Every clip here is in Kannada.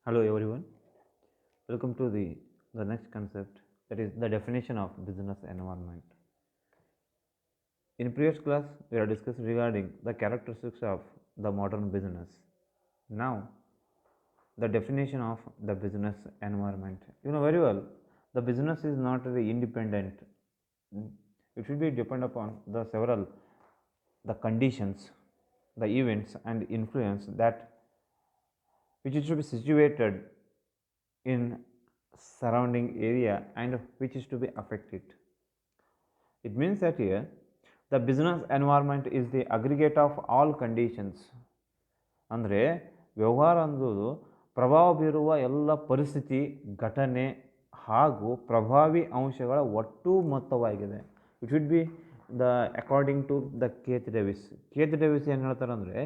Hello everyone, welcome to the next concept, that is the definition of business environment. In previous class we are discussing regarding the characteristics of the modern business. Now the definition of the business environment. You know very well the business is not really independent. It should be depend upon the several the conditions, the events and influence that which should be situated in surrounding area and which is to be affected. It means that here the business environment is the aggregate of all conditions. ಅಂದರೆ ವ್ಯವಹಾರ ಅನ್ನೋದು ಪ್ರಭಾವ ಬೀರುವ ಎಲ್ಲ ಪರಿಸ್ಥಿತಿ, ಘಟನೆ ಹಾಗೂ ಪ್ರಭಾವಿ ಅಂಶಗಳ ಒಟ್ಟು ಮೊತ್ತವಾಗಿದೆ. It should be the according to the Keith Davis. Keith Davis ಏನು ಹೇಳ್ತಾರೆ ಅಂದರೆ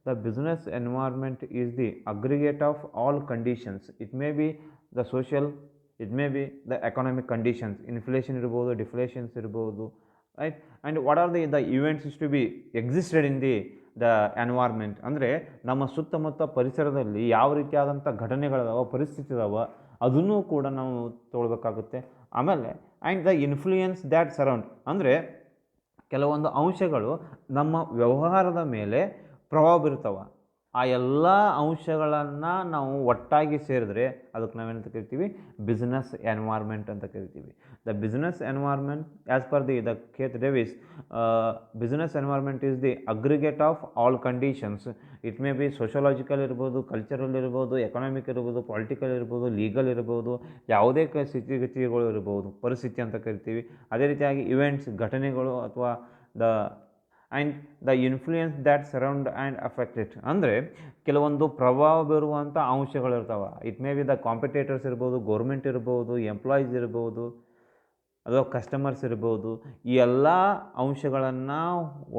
the business environment is the aggregate of all conditions. It may be the social, it may be the economic conditions, inflation ಇರ್ಬೋದು, ಡಿಫ್ಲೇಷನ್ಸ್ ಇರ್ಬೋದು, right. And what are the events is to be existed in the environment. ಅಂದರೆ ನಮ್ಮ ಸುತ್ತಮುತ್ತ ಪರಿಸರದಲ್ಲಿ ಯಾವ ರೀತಿಯಾದಂಥ ಘಟನೆಗಳಿದಾವ, ಪರಿಸ್ಥಿತಿ ಇದಾವ, ಅದನ್ನು ಕೂಡ ನಾವು ತೊಗೊಳ್ಬೇಕಾಗುತ್ತೆ. ಆಮೇಲೆ and the influence that surround, ಅಂದರೆ ಕೆಲವೊಂದು ಅಂಶಗಳು ನಮ್ಮ ವ್ಯವಹಾರದ ಮೇಲೆ ಪ್ರಭಾವ ಬೀರ್ತಾವೆ. ಆ ಎಲ್ಲ ಅಂಶಗಳನ್ನು ನಾವು ಒಟ್ಟಾಗಿ ಸೇರಿದ್ರೆ ಅದಕ್ಕೆ ನಾವೇನಂತ ಕರಿತೀವಿ, ಬಿಸ್ನೆಸ್ ಎನ್ವೈರ್ಮೆಂಟ್ ಅಂತ ಕರಿತೀವಿ. The business environment as per the Keith Davis, business environment is the aggregate of all conditions. It may be sociological ಇರ್ಬೋದು, ಕಲ್ಚರಲ್ ಇರ್ಬೋದು, ಎಕನಾಮಿಕ್ ಇರ್ಬೋದು, ಪೊಲಿಟಿಕಲ್ ಇರ್ಬೋದು, ಲೀಗಲ್ ಇರ್ಬೋದು, ಯಾವುದೇ ಸ್ಥಿತಿಗತಿಗಳು ಇರ್ಬೋದು, ಪರಿಸ್ಥಿತಿ ಅಂತ ಕರಿತೀವಿ. ಅದೇ ರೀತಿಯಾಗಿ ಇವೆಂಟ್ಸ್, ಘಟನೆಗಳು ಅಥವಾ the and the influence that surround and affect it. ಅಂದರೆ ಕೆಲವೊಂದು ಪ್ರಭಾವ ಬೀರುವಂಥ ಅಂಶಗಳಿರ್ತಾವೆ. It may be the competitors ಇರ್ಬೋದು, ಗೌರ್ಮೆಂಟ್ ಇರ್ಬೋದು, ಎಂಪ್ಲಾಯೀಸ್ ಇರ್ಬೋದು, ಅಥವಾ ಕಸ್ಟಮರ್ಸ್ ಇರ್ಬೋದು. ಈ ಎಲ್ಲ ಅಂಶಗಳನ್ನು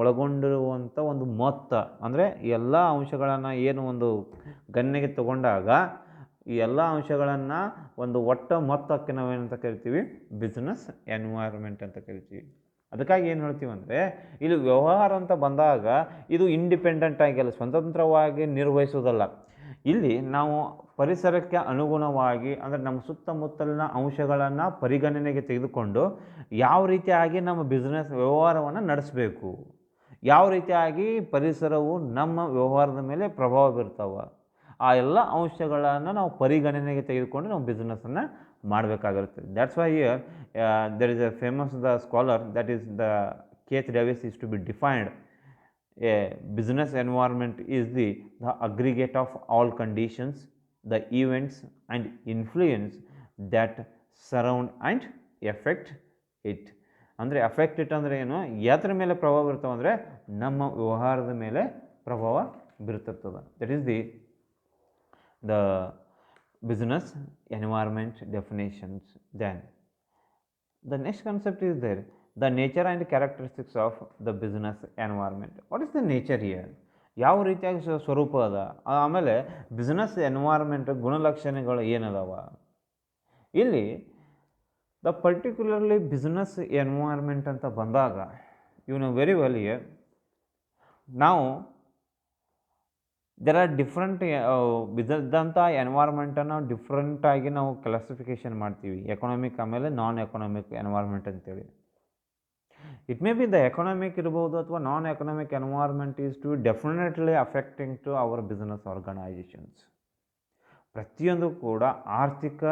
ಒಳಗೊಂಡಿರುವಂಥ ಒಂದು ಮೊತ್ತ, ಅಂದರೆ ಈ ಎಲ್ಲ ಅಂಶಗಳನ್ನು ಏನು ಒಂದು ಗಣನೆಗೆ ತಗೊಂಡಾಗ ಈ ಎಲ್ಲ ಅಂಶಗಳನ್ನು ಒಂದು ಒಟ್ಟ ಮೊತ್ತಕ್ಕೆ ನಾವೇನಂತ ಕರಿತೀವಿ, ಬಿಸ್ನೆಸ್ ಎನ್ವೈರ್ಮೆಂಟ್ ಅಂತ ಕರಿತೀವಿ. ಅದಕ್ಕಾಗಿ ಏನು ಹೇಳ್ತೀವಿ ಅಂದರೆ ಇಲ್ಲಿ ವ್ಯವಹಾರ ಅಂತ ಬಂದಾಗ ಇದು ಇಂಡಿಪೆಂಡೆಂಟ್ ಆಗಿಲ್ಲ, ಸ್ವತಂತ್ರವಾಗಿ ನಿರ್ವಹಿಸೋದಲ್ಲ. ಇಲ್ಲಿ ನಾವು ಪರಿಸರಕ್ಕೆ ಅನುಗುಣವಾಗಿ, ಅಂದರೆ ನಮ್ಮ ಸುತ್ತಮುತ್ತಲಿನ ಅಂಶಗಳನ್ನು ಪರಿಗಣನೆಗೆ ತೆಗೆದುಕೊಂಡು ಯಾವ ರೀತಿಯಾಗಿ ನಮ್ಮ ಬಿಸ್ನೆಸ್ ವ್ಯವಹಾರವನ್ನು ನಡೆಸಬೇಕು, ಯಾವ ರೀತಿಯಾಗಿ ಪರಿಸರವು ನಮ್ಮ ವ್ಯವಹಾರದ ಮೇಲೆ ಪ್ರಭಾವ ಬೀರ್ತಾವೆ, ಆ ಎಲ್ಲ ಅಂಶಗಳನ್ನು ನಾವು ಪರಿಗಣನೆಗೆ ತೆಗೆದುಕೊಂಡು ನಾವು ಬಿಸ್ನೆಸ್ಸನ್ನು ಮಾಡಬೇಕಾಗಿರುತ್ತೆ. That's why here there is a famous the scholar, that is the Keith Davis is to be defined. A business environment is the aggregate of all conditions, the events and influence that surround and affect it. ಅಂದರೆ ಅಫೆಕ್ಟ್ ಇಟ್ ಅಂದರೆ ಏನು, ಯಾತ್ರ ಮೇಲೆ ಪ್ರಭಾವ ಬೀರ್ತಾವೆ ಅಂದರೆ ನಮ್ಮ ವ್ಯವಹಾರದ ಮೇಲೆ ಪ್ರಭಾವ ಬೀರ್ತಿರ್ತದೆ. That is the business environment definitions. Then the next concept is there, the nature and characteristics of the business environment. What is the nature here? ಯಾವ ರೀತಿಯಾಗಿ ಸ್ವರೂಪ ಅದ, ಆಮೇಲೆ ಬಿಸ್ನೆಸ್ ಎನ್ವೈರ್ಮೆಂಟ್ ಗುಣಲಕ್ಷಣಗಳು ಏನದಾವ. ಇಲ್ಲಿ ದ ಪರ್ಟಿಕ್ಯುಲರ್ಲಿ ಬಿಸ್ನೆಸ್ ಎನ್ವೈರ್ಮೆಂಟ್ ಅಂತ ಬಂದಾಗ you know very well here ನಾವು ದೆರ್ ಆರ್ ಡಿಫ್ರೆಂಟ್ ಇದ್ದಂಥ ಎನ್ವೈರ್ಮೆಂಟನ್ನು ಡಿಫ್ರೆಂಟಾಗಿ ನಾವು ಕ್ಲಾಸಿಫಿಕೇಷನ್ ಮಾಡ್ತೀವಿ, ಎಕನಾಮಿಕ್ ಆಮೇಲೆ ನಾನ್ ಎಕನಾಮಿಕ್ ಎನ್ವೈರ್ಮೆಂಟ್ ಅಂತೇಳಿ. It may be the economic ಇರ್ಬೋದು ಅಥವಾ non economic environment is to definitely affecting to our business organisations. ಪ್ರತಿಯೊಂದು ಕೂಡ ಆರ್ಥಿಕ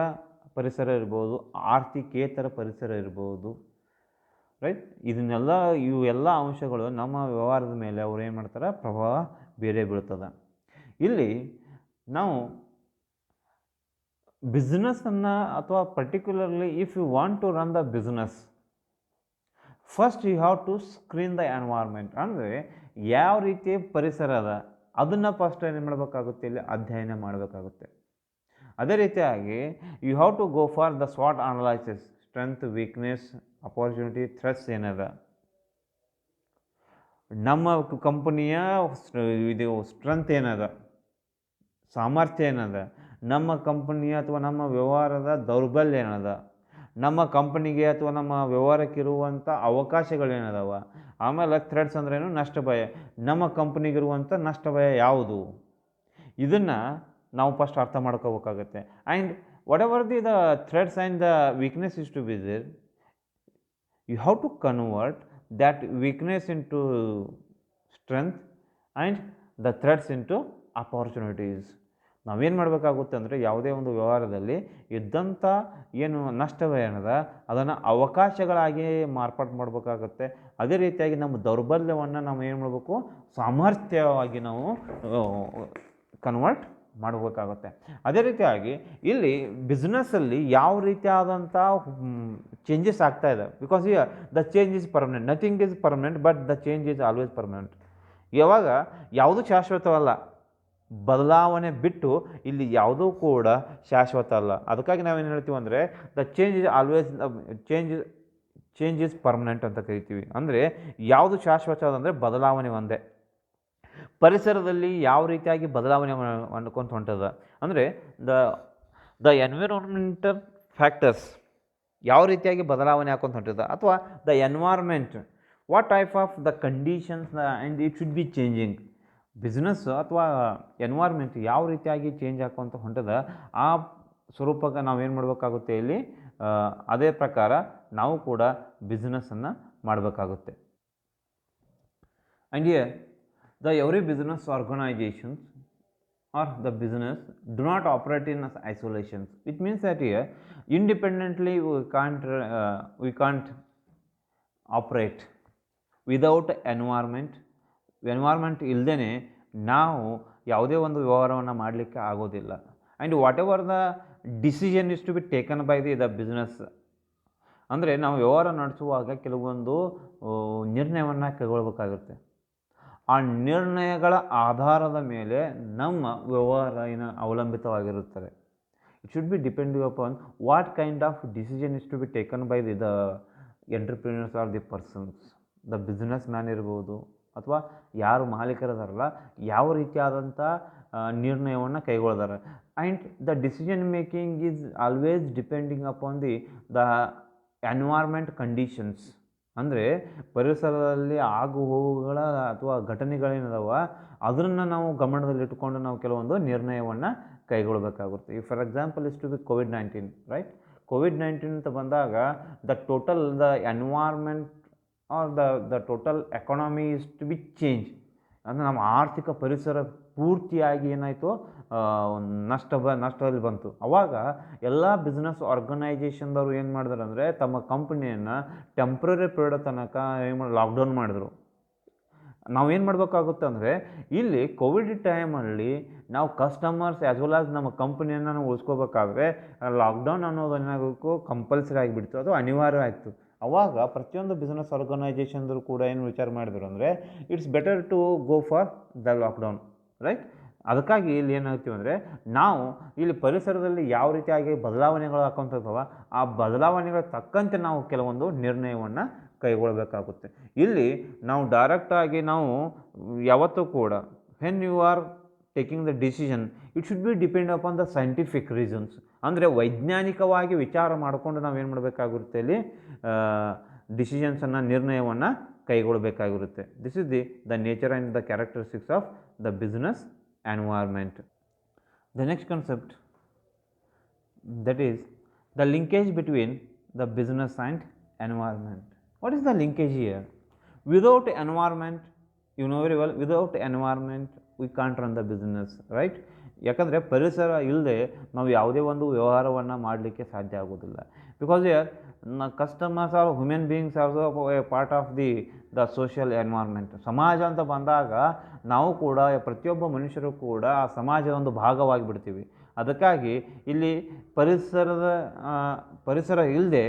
ಪರಿಸರ ಇರ್ಬೋದು, ಆರ್ಥಿಕೇತರ ಪರಿಸರ ಇರ್ಬೋದು, ರೈಟ್. ಇವೆಲ್ಲ ಅಂಶಗಳು ನಮ್ಮ ವ್ಯವಹಾರದ ಮೇಲೆ ಅವ್ರು ಏನು ಮಾಡ್ತಾರೆ, ಪ್ರಭಾವ ಬೇರೆ ಬೀಳ್ತದೆ. ಇಲ್ಲಿ ನಾವು ಬಿಸ್ನೆಸ್ಸನ್ನು ಅಥವಾ particularly if you want to run the business, first you have to screen the environment. ಅಂದರೆ ಯಾವ ರೀತಿ ಪರಿಸರ ಅದ ಅದನ್ನು ಫಸ್ಟ್ ಏನು ಮಾಡಬೇಕಾಗುತ್ತೆ, ಇಲ್ಲಿ ಅಧ್ಯಯನ ಮಾಡಬೇಕಾಗುತ್ತೆ. ಅದೇ ರೀತಿಯಾಗಿ you have to go for the ಸ್ವಾಟ್ analysis, strength, weakness, opportunity, threats ಏನದ, ನಮ್ಮ ಕಂಪನಿಯ ಇದು ಸ್ಟ್ರೆಂತ್ ಏನದ, ಸಾಮರ್ಥ್ಯ ಏನದ, ನಮ್ಮ ಕಂಪನಿಯ ಅಥವಾ ನಮ್ಮ ವ್ಯವಹಾರದ ದೌರ್ಬಲ್ಯ ಏನದ, ನಮ್ಮ ಕಂಪನಿಗೆ ಅಥವಾ ನಮ್ಮ ವ್ಯವಹಾರಕ್ಕಿರುವಂಥ ಅವಕಾಶಗಳೇನದಾವ, ಆಮೇಲೆ ಥ್ರೆಟ್ಸ್ ಅಂದ್ರೇನು, ನಷ್ಟ ಭಯ, ನಮ್ಮ ಕಂಪನಿಗಿರುವಂಥ ನಷ್ಟ ಭಯ ಯಾವುದು. ಇದನ್ನು ನಾವು ಫಸ್ಟ್ ಅರ್ಥ ಮಾಡ್ಕೋಬೇಕಾಗುತ್ತೆ. And whatever the threats and the weakness is to be there, you have to convert that weakness into strength and the threats into opportunities. ನಾವೇನು ಮಾಡಬೇಕಾಗುತ್ತೆ ಅಂದರೆ ಯಾವುದೇ ಒಂದು ವ್ಯವಹಾರದಲ್ಲಿ ಇದ್ದಂಥ ಏನು ನಷ್ಟವೇನದ ಅದನ್ನು ಅವಕಾಶಗಳಾಗಿ ಮಾರ್ಪಾಡು ಮಾಡಬೇಕಾಗುತ್ತೆ. ಅದೇ ರೀತಿಯಾಗಿ ನಮ್ಮ ದೌರ್ಬಲ್ಯವನ್ನು ನಾವು ಏನು ಮಾಡಬೇಕು, ಸಾಮರ್ಥ್ಯವಾಗಿ ನಾವು ಕನ್ವರ್ಟ್ ಮಾಡಬೇಕಾಗುತ್ತೆ. ಅದೇ ರೀತಿಯಾಗಿ ಇಲ್ಲಿ ಬಿಸ್ನೆಸ್ಸಲ್ಲಿ ಯಾವ ರೀತಿಯಾದಂಥ ಚೇಂಜಸ್ ಆಗ್ತಾ ಇದೆ, because the change is permanent, nothing is permanent but the change is always permanent. ಯಾವಾಗ ಯಾವುದು ಶಾಶ್ವತವಲ್ಲ, ಬದಲಾವಣೆ ಬಿಟ್ಟು ಇಲ್ಲಿ ಯಾವುದೂ ಕೂಡ ಶಾಶ್ವತ ಅಲ್ಲ. ಅದಕ್ಕಾಗಿ ನಾವೇನು ಹೇಳ್ತೀವಿ ಅಂದರೆ the change is always change is permanent ಅಂತ ಕರಿತೀವಿ. ಅಂದರೆ ಯಾವುದು ಶಾಶ್ವತ ಅಂದರೆ ಬದಲಾವಣೆ ಒಂದೇ. ಪರಿಸರದಲ್ಲಿ ಯಾವ ರೀತಿಯಾಗಿ ಬದಲಾವಣೆ ಅಂದ್ಕೊಂತ ಹೊಂಟದ ಅಂದರೆ ದ ಎನ್ವಿರಾನ್ಮೆಂಟಲ್ ಫ್ಯಾಕ್ಟರ್ಸ್ ಯಾವ ರೀತಿಯಾಗಿ ಬದಲಾವಣೆ ಹಾಕೊಂತ ಹೊಂಟದ, ಅಥವಾ the environment what type of the conditions and it should B changing. Business ಅಥವಾ ಎನ್ವೈರ್ಮೆಂಟ್ ಯಾವ ರೀತಿಯಾಗಿ ಚೇಂಜ್ ಹಾಕೊಂತ ಹೊಂಟದ, ಆ ಸ್ವರೂಪಕ್ಕೆ ನಾವೇನು ಮಾಡಬೇಕಾಗುತ್ತೆ ಇಲ್ಲಿ, ಅದೇ ಪ್ರಕಾರ ನಾವು ಕೂಡ ಬಿಸ್ನೆಸ್ಸನ್ನು ಮಾಡಬೇಕಾಗುತ್ತೆ. And the every business organizations or the business do not operate in isolation. It means that here independently we can't operate without environment ಇಲ್ಲದೇ ನಾವು ಯಾವುದೇ ಒಂದು ವ್ಯವಹಾರವನ್ನು ಮಾಡಲಿಕ್ಕೆ ಆಗೋದಿಲ್ಲ. And whatever the decision is to be taken by the business, ಅಂದರೆ ನಾವು ವ್ಯವಹಾರ ನಡೆಸುವಾಗ ಕೆಲವೊಂದು ನಿರ್ಣಯವನ್ನು ಕೈಗೊಳ್ಳಬೇಕಾಗುತ್ತೆ. ಆ ನಿರ್ಣಯಗಳ ಆಧಾರದ ಮೇಲೆ ನಮ್ಮ ವ್ಯವಹಾರ ಅವಲಂಬಿತವಾಗಿರುತ್ತದೆ. It should be depending upon what kind of decision is to be taken by the entrepreneurs are the persons. The business man ಇರ್ಬೋದು ಅಥವಾ ಯಾರು ಮಾಲೀಕರದಾರಲ್ಲ, ಯಾವ ರೀತಿಯಾದಂಥ ನಿರ್ಣಯವನ್ನು ಕೈಗೊಳ್ತಾರೆ. And the decision making is always depending upon the environment conditions. ಅಂದರೆ ಪರಿಸರದಲ್ಲಿ ಆಗು ಹೋಗುಗಳ ಅಥವಾ ಘಟನೆಗಳೇನಿದಾವ ಅದನ್ನು ನಾವು ಗಮನದಲ್ಲಿಟ್ಟುಕೊಂಡು ನಾವು ಕೆಲವೊಂದು ನಿರ್ಣಯವನ್ನು ಕೈಗೊಳ್ಳಬೇಕಾಗುತ್ತೆ. For example is to B COVID-19, right? COVID-19 ಅಂತ ಬಂದಾಗ the environment are the total economy is to B change. ಅಂದರೆ ನಮ್ಮ ಆರ್ಥಿಕ ಪರಿಸರ ಪೂರ್ತಿಯಾಗಿ ಏನಾಯಿತು, ನಷ್ಟದಲ್ಲಿ ಬಂತು. ಆವಾಗ ಎಲ್ಲ ಬಿಸ್ನೆಸ್ ಆರ್ಗನೈಜೇಷನ್ದವರು ಏನು ಮಾಡಿದ್ರು ಅಂದರೆ ತಮ್ಮ ಕಂಪ್ನಿಯನ್ನು ಟೆಂಪ್ರರಿ ಪೀರಿಯಡ್ ತನಕ ಲಾಕ್ಡೌನ್ ಮಾಡಿದ್ರು. ನಾವೇನು ಮಾಡಬೇಕಾಗುತ್ತೆ ಅಂದರೆ ಇಲ್ಲಿ ಕೋವಿಡ್ ಟೈಮಲ್ಲಿ ನಾವು ಕಸ್ಟಮರ್ಸ್ ಆ್ಯಸ್ ವೆಲ್ ಆಸ್ ನಮ್ಮ ಕಂಪ್ನಿಯನ್ನು ನಾವು ಉಳಿಸ್ಕೋಬೇಕಾದ್ರೆ ಲಾಕ್ಡೌನ್ ಅನ್ನೋದು ಏನಾಗಬೇಕು, ಕಂಪಲ್ಸರಿ ಆಗಿಬಿಡ್ತು, ಅದು ಅನಿವಾರ್ಯ ಆಯಿತು. ಆವಾಗ ಪ್ರತಿಯೊಂದು ಬಿಸ್ನೆಸ್ ಆರ್ಗನೈಜೇಷನ್ದರು ಕೂಡ ಏನು ವಿಚಾರ ಮಾಡಿದ್ರು ಅಂದರೆ it's better to go for the lockdown, right? ಅದಕ್ಕಾಗಿ ಇಲ್ಲಿ ಏನಾಗ್ತೀವಿ ಅಂದರೆ ನಾವು ಇಲ್ಲಿ ಪರಿಸರದಲ್ಲಿ ಯಾವ ರೀತಿಯಾಗಿ ಬದಲಾವಣೆಗಳು ಹಾಕೊಂತಿರ್ತಾವ ಆ ಬದಲಾವಣೆಗಳ ತಕ್ಕಂತೆ ನಾವು ಕೆಲವೊಂದು ನಿರ್ಣಯವನ್ನು ಕೈಗೊಳ್ಳಬೇಕಾಗುತ್ತೆ. ಇಲ್ಲಿ ನಾವು ಡೈರೆಕ್ಟಾಗಿ ನಾವು ಯಾವತ್ತೂ ಕೂಡ when you are taking the decision it should be depend upon the scientific reasons. ಅಂದರೆ ವೈಜ್ಞಾನಿಕವಾಗಿ ವಿಚಾರ ಮಾಡಿಕೊಂಡು ನಾವೇನು ಮಾಡಬೇಕಾಗಿರುತ್ತೆ, ಇಲ್ಲಿ ಡಿಸಿಷನ್ಸನ್ನು ನಿರ್ಣಯವನ್ನು ಕೈಗೊಳ್ಳಬೇಕಾಗಿರುತ್ತೆ. This is the nature and the characteristics of the business environment. The next concept, that is the linkage between the business and environment. What is the linkage here? Without environment, you know very well, without environment we can't run the business, right? ಯಾಕಂದರೆ ಪರಿಸರ ಇಲ್ಲದೆ ನಾವು ಯಾವುದೇ ಒಂದು ವ್ಯವಹಾರವನ್ನು ಮಾಡಲಿಕ್ಕೆ ಸಾಧ್ಯ ಆಗೋದಿಲ್ಲ. Because customers are human beings also a part of the social environment. ಸಮಾಜ ಅಂತ ಬಂದಾಗ ನಾವು ಕೂಡ ಪ್ರತಿಯೊಬ್ಬ ಮನುಷ್ಯರು ಕೂಡ ಆ ಸಮಾಜದ ಒಂದು ಭಾಗವಾಗಿ ಬಿಡ್ತೀವಿ. ಅದಕ್ಕಾಗಿ ಇಲ್ಲಿ ಪರಿಸರ ಇಲ್ಲದೆ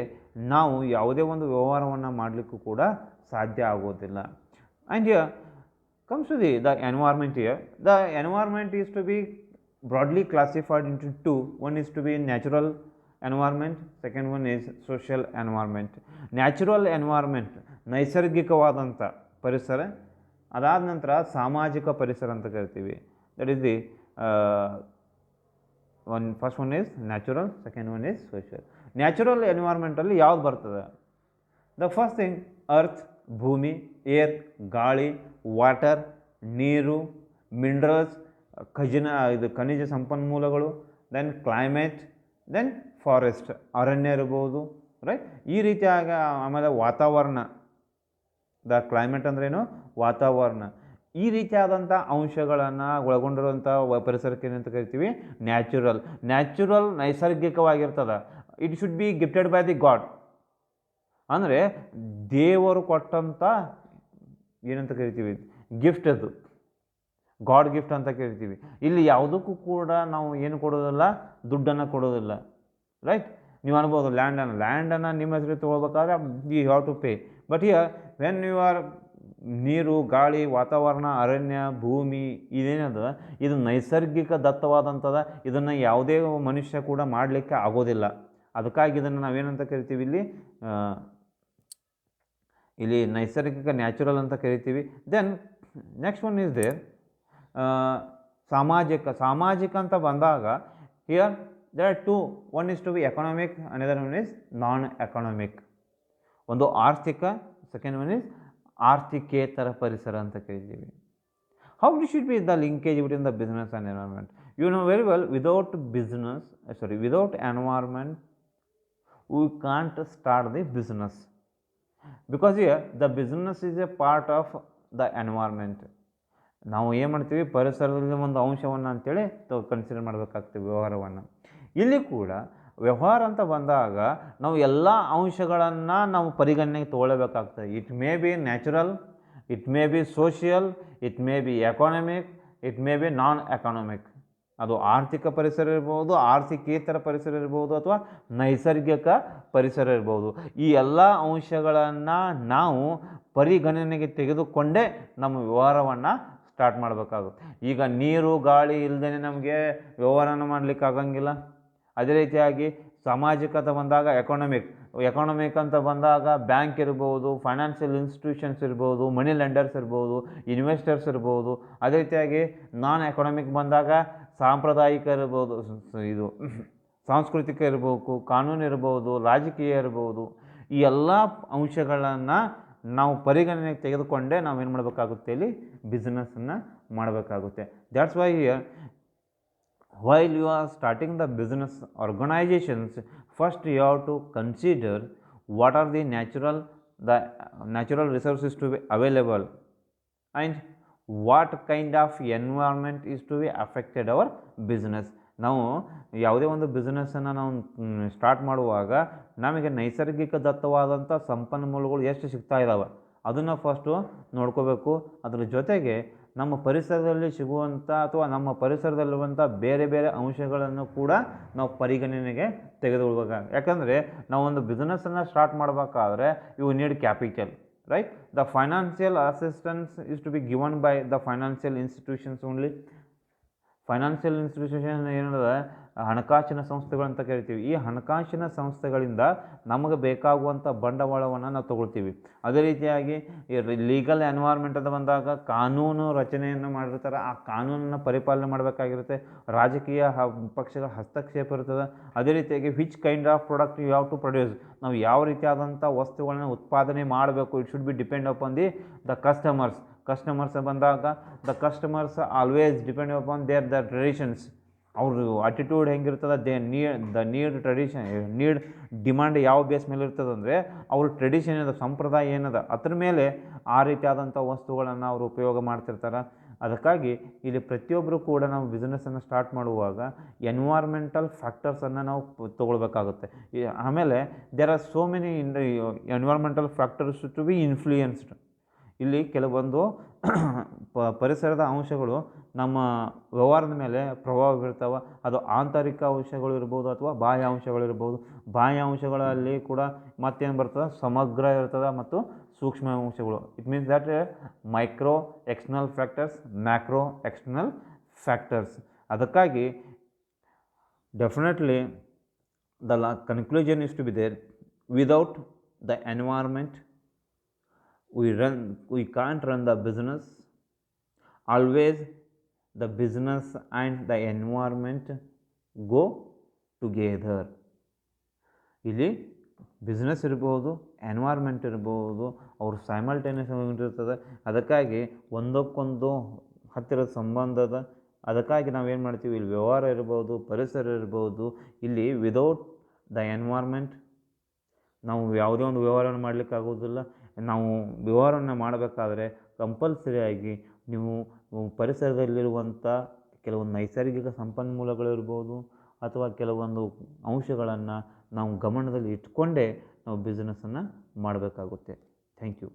ನಾವು ಯಾವುದೇ ಒಂದು ವ್ಯವಹಾರವನ್ನು ಮಾಡಲಿಕ್ಕೂ ಕೂಡ ಸಾಧ್ಯ ಆಗೋದಿಲ್ಲ. And comes to the environment here. The environment is to be broadly classified into two. One is to be natural environment, second one is social environment. Natural environment ನೈಸರ್ಗಿಕವಾದಂಥ ಪರಿಸರ, ಅದಾದ ನಂತರ ಸಾಮಾಜಿಕ ಪರಿಸರ ಅಂತ ಕರಿತೀವಿ. That is the first one is natural, second one is social. Natural ಎನ್ವೈರ್ಮೆಂಟಲ್ಲಿ ಯಾವ್ದು ಬರ್ತದೆ? ದ ಫಸ್ಟ್ ಥಿಂಗ್ ಅರ್ತ್, ಭೂಮಿ, ಏರ್, ಗಾಳಿ, ವಾಟರ್, ನೀರು, ಮಿನರಲ್ಸ್, ಇದು ಖನಿಜ ಸಂಪನ್ಮೂಲಗಳು, ದೆನ್ ಕ್ಲೈಮೇಟ್, ದೆನ್ ಫಾರೆಸ್ಟ್, ಅರಣ್ಯ ಇರ್ಬೋದು, ರೈಟ್. ಈ ರೀತಿಯಾಗಿ ಆಮೇಲೆ ವಾತಾವರಣ, ದ ಕ್ಲೈಮೇಟ್ ಅಂದ್ರೇನು, ವಾತಾವರಣ. ಈ ರೀತಿಯಾದಂಥ ಅಂಶಗಳನ್ನು ಒಳಗೊಂಡಿರುವಂಥ ಪರಿಸರಕ್ಕೆ ಏನಂತ ಕರಿತೀವಿ, ನ್ಯಾಚುರಲ್ ನೈಸರ್ಗಿಕವಾಗಿರ್ತದೆ. It should be gifted by the god, ಅಂದರೆ ದೇವರು ಕೊಟ್ಟಂಥ ಏನಂತ ಕರಿತೀವಿ, ಗಿಫ್ಟ್, ಅದು ಗಾಡ್ ಗಿಫ್ಟ್ ಅಂತ ಕರಿತೀವಿ. ಇಲ್ಲಿ ಯಾವುದಕ್ಕೂ ಕೂಡ ನಾವು ಏನು ಕೊಡೋದಿಲ್ಲ, ದುಡ್ಡನ್ನು ಕೊಡೋದಿಲ್ಲ, ರೈಟ್. ನೀವು ಅನ್ಬೋದು ಲ್ಯಾಂಡನ್ನು ನಿಮ್ಮ ಹೆಸರು ತೊಗೊಳ್ಬೇಕಾದ್ರೆ you have to pay. But here when you are, ನೀರು, ಗಾಳಿ, ವಾತಾವರಣ, ಅರಣ್ಯ, ಭೂಮಿ ಇದೇನದ, ಇದು ನೈಸರ್ಗಿಕ ದತ್ತವಾದಂಥದ. ಇದನ್ನು ಯಾವುದೇ ಮನುಷ್ಯ ಕೂಡ ಮಾಡಲಿಕ್ಕೆ ಆಗೋದಿಲ್ಲ. ಅದಕ್ಕಾಗಿ ಇದನ್ನು ನಾವೇನಂತ ಕರಿತೀವಿ, ಇಲ್ಲಿ ನೈಸರ್ಗಿಕ, ನ್ಯಾಚುರಲ್ ಅಂತ ಕರಿತೀವಿ. Then next one is there ಸಾಮಾಜಿಕ ಅಂತ ಬಂದಾಗ here there are two. One is to be economic, another one is non economic. ಒಂದು ಆರ್ಥಿಕ, ಸೆಕೆಂಡ್ ಒನ್ ಇಸ್ ಆರ್ಥಿಕೇತರ ಪರಿಸರ ಅಂತ ಕರಿತೀವಿ. How the should be the linkage between the business and environment? You know very well, without environment we can't start the business, because here the business is a part of the environment. ನಾವು ಏನು ಮಾಡ್ತೀವಿ, ಪರಿಸರದಲ್ಲಿ ಒಂದು ಅಂಶವನ್ನು ಅಂತೇಳಿ ಕನ್ಸಿಡರ್ ಮಾಡಬೇಕಾಗ್ತದೆ ವ್ಯವಹಾರವನ್ನು. ಇಲ್ಲಿ ಕೂಡ ವ್ಯವಹಾರ ಅಂತ ಬಂದಾಗ ನಾವು ಎಲ್ಲ ಅಂಶಗಳನ್ನು ನಾವು ಪರಿಗಣನೆಗೆ ತೊಗೊಳ್ಳಬೇಕಾಗ್ತದೆ. It may be natural, it may be social, it may be economic, it may be non economic. ಅದು ಆರ್ಥಿಕ ಪರಿಸರ ಇರ್ಬೋದು, ಆರ್ಥಿಕೇತರ ಪರಿಸರ ಇರ್ಬೋದು, ಅಥವಾ ನೈಸರ್ಗಿಕ ಪರಿಸರ ಇರ್ಬೋದು. ಈ ಎಲ್ಲ ಅಂಶಗಳನ್ನು ನಾವು ಪರಿಗಣನೆಗೆ ತೆಗೆದುಕೊಂಡೇ ನಮ್ಮ ವ್ಯವಹಾರವನ್ನು ಸ್ಟಾರ್ಟ್ ಮಾಡಬೇಕಾಗುತ್ತೆ. ಈಗ ನೀರು, ಗಾಳಿ ಇಲ್ಲದೇ ನಮಗೆ ವ್ಯವಹಾರನ ಮಾಡಲಿಕ್ಕೆ ಆಗಂಗಿಲ್ಲ. ಅದೇ ರೀತಿಯಾಗಿ ಸಾಮಾಜಿಕತೆ ಬಂದಾಗ ಎಕಾನಮಿಕ್ ಅಂತ ಬಂದಾಗ ಬ್ಯಾಂಕ್ ಇರ್ಬೋದು, ಫೈನಾನ್ಷಿಯಲ್ ಇನ್ಸ್ಟಿಟ್ಯೂಷನ್ಸ್ ಇರ್ಬೋದು, ಮನಿ ಲೆಂಡರ್ಸ್ ಇರ್ಬೋದು, ಇನ್ವೆಸ್ಟರ್ಸ್ ಇರ್ಬೋದು. ಅದೇ ರೀತಿಯಾಗಿ ನಾನ್ ಎಕಾನಮಿಕ್ ಬಂದಾಗ ಸಾಂಪ್ರದಾಯಿಕ ಇರ್ಬೋದು, ಇದು ಸಾಂಸ್ಕೃತಿಕ ಇರ್ಬೇಕು, ಕಾನೂನು ಇರ್ಬೋದು, ರಾಜಕೀಯ ಇರ್ಬೋದು. ಈ ಎಲ್ಲ ಅಂಶಗಳನ್ನು ನಾವು ಪರಿಗಣನೆಗೆ ತೆಗೆದುಕೊಂಡೇ ನಾವೇನು ಮಾಡಬೇಕಾಗುತ್ತೆ, ಇಲ್ಲಿ ಬಿಸ್ನೆಸ್ಸನ್ನು ಮಾಡಬೇಕಾಗುತ್ತೆ. That's why here while you are starting the business organizations, first you have to consider what are the natural resources to be available, and what kind of environment is to be affected our business. ನಾವು ಯಾವುದೇ ಒಂದು ಬಿಸ್ನೆಸ್ಸನ್ನು ನಾವು ಸ್ಟಾರ್ಟ್ ಮಾಡುವಾಗ ನಮಗೆ ನೈಸರ್ಗಿಕ ದತ್ತವಾದಂಥ ಸಂಪನ್ಮೂಲಗಳು ಎಷ್ಟು ಸಿಗ್ತಾ ಇದ್ದಾವೆ ಅದನ್ನು ಫಸ್ಟು ನೋಡ್ಕೋಬೇಕು. ಅದರ ಜೊತೆಗೆ ನಮ್ಮ ಪರಿಸರದಲ್ಲಿ ಸಿಗುವಂಥ ಅಥವಾ ನಮ್ಮ ಪರಿಸರದಲ್ಲಿರುವಂಥ ಬೇರೆ ಬೇರೆ ಅಂಶಗಳನ್ನು ಕೂಡ ನಾವು ಪರಿಗಣನೆಗೆ ತೆಗೆದುಕೊಳ್ಬೇಕು. ಯಾಕಂದರೆ ನಾವೊಂದು ಬಿಸ್ನೆಸ್ಸನ್ನು ಸ್ಟಾರ್ಟ್ ಮಾಡಬೇಕಾದ್ರೆ you need capital, right. The financial assistance is to be given by the financial institutions only. Financial institution ಏನದ, ಹಣಕಾಸಿನ ಸಂಸ್ಥೆಗಳು ಅಂತ ಕರಿತೀವಿ. ಈ ಹಣಕಾಸಿನ ಸಂಸ್ಥೆಗಳಿಂದ ನಮಗೆ ಬೇಕಾಗುವಂಥ ಬಂಡವಾಳವನ್ನು ನಾವು ತೊಗೊಳ್ತೀವಿ. ಅದೇ ರೀತಿಯಾಗಿ ಲೀಗಲ್ ಎನ್ವೈರ್ಮೆಂಟ್ ಅಂತ ಬಂದಾಗ ಕಾನೂನು ರಚನೆಯನ್ನು ಮಾಡಿರ್ತಾರೆ, ಆ ಕಾನೂನನ್ನು ಪರಿಪಾಲನೆ ಮಾಡಬೇಕಾಗಿರುತ್ತೆ. ರಾಜಕೀಯ ಪಕ್ಷಗಳ ಹಸ್ತಕ್ಷೇಪ ಇರ್ತದೆ. ಅದೇ ರೀತಿಯಾಗಿ which kind of product you have to produce, ನಾವು ಯಾವ ರೀತಿಯಾದಂಥ ವಸ್ತುಗಳನ್ನು ಉತ್ಪಾದನೆ ಮಾಡಬೇಕು, it should be depend upon the customers ಬಂದಾಗ the customers always depend upon the traditions. ಅವ್ರ ಅಟಿಟ್ಯೂಡ್ ಹೆಂಗಿರ್ತದೆ, ನೀಡ್ ಡಿಮಾಂಡ್ ಯಾವ ಬೇಸ್ ಮೇಲೆ ಇರ್ತದೆ ಅಂದರೆ ಅವ್ರ ಟ್ರೆಡಿಷನ್ ಏನದ, ಸಂಪ್ರದಾಯ ಏನದ, ಅದ್ರ ಮೇಲೆ ಆ ರೀತಿಯಾದಂಥ ವಸ್ತುಗಳನ್ನು ಅವರು ಉಪಯೋಗ ಮಾಡ್ತಿರ್ತಾರೆ. ಅದಕ್ಕಾಗಿ ಇಲ್ಲಿ ಪ್ರತಿಯೊಬ್ಬರು ಕೂಡ ನಾವು ಬಿಸ್ನೆಸ್ಸನ್ನು ಸ್ಟಾರ್ಟ್ ಮಾಡುವಾಗ ಎನ್ವೈರ್ಮೆಂಟಲ್ ಫ್ಯಾಕ್ಟರ್ಸನ್ನು ನಾವು ತೊಗೊಳ್ಬೇಕಾಗುತ್ತೆ. ಆಮೇಲೆ there are so many environmental factors to be influenced. ಇಲ್ಲಿ ಕೆಲವೊಂದು ಪರಿಸರದ ಅಂಶಗಳು ನಮ್ಮ ವ್ಯವಹಾರದ ಮೇಲೆ ಪ್ರಭಾವ ಬೀರ್ತಾವೆ. ಅದು ಆಂತರಿಕ ಅಂಶಗಳು ಇರ್ಬೋದು ಅಥವಾ ಬಾಹ್ಯ ಅಂಶಗಳಿರ್ಬೋದು. ಬಾಹ್ಯ ಅಂಶಗಳಲ್ಲಿ ಕೂಡ ಮತ್ತೇನು ಬರ್ತದೆ, ಸಮಗ್ರ ಇರ್ತದೆ ಮತ್ತು ಸೂಕ್ಷ್ಮ ಅಂಶಗಳು. It means that micro external factors, macro external factors. ಅದಕ್ಕಾಗಿ definitely the conclusion is to be there, without the environment we can't run the business. Always the business and the environment go together. ಇಲ್ಲಿ ಬಿಸ್ನೆಸ್ ಇರ್ಬೋದು, ಎನ್ವೈರ್ಮೆಂಟ್ ಇರ್ಬೋದು, ಅವರು ಸೈಮಲ್ಟೇನಿಯಸ್ ಇರ್ತದೆ. ಅದಕ್ಕಾಗಿ ಒಂದಕ್ಕೊಂದು ಹತ್ತಿರದ ಸಂಬಂಧದ ಅದಕ್ಕಾಗಿ ನಾವೇನು ಮಾಡ್ತೀವಿ, ಇಲ್ಲಿ ವ್ಯವಹಾರ ಇರ್ಬೋದು, ಪರಿಸರ ಇರ್ಬೋದು, ಇಲ್ಲಿ ವಿದೌಟ್ ದ ಎನ್ವೈರ್ಮೆಂಟ್ ನಾವು ಯಾವುದೇ ಒಂದು ವ್ಯವಹಾರವನ್ನು ಮಾಡಲಿಕ್ಕಾಗೋದಿಲ್ಲ. ನಾವು ವ್ಯವಹಾರವನ್ನು ಮಾಡಬೇಕಾದ್ರೆ ಕಂಪಲ್ಸರಿಯಾಗಿ ನೀವು ಪರಿಸರದಲ್ಲಿರುವಂಥ ಕೆಲವೊಂದು ನೈಸರ್ಗಿಕ ಸಂಪನ್ಮೂಲಗಳಿರ್ಬೋದು ಅಥವಾ ಕೆಲವೊಂದು ಅಂಶಗಳನ್ನು ನಾವು ಗಮನದಲ್ಲಿ ಇಟ್ಕೊಂಡೇ ನಾವು ಬಿಸ್ನೆಸ್ಸನ್ನು ಮಾಡಬೇಕಾಗುತ್ತೆ. Thank you.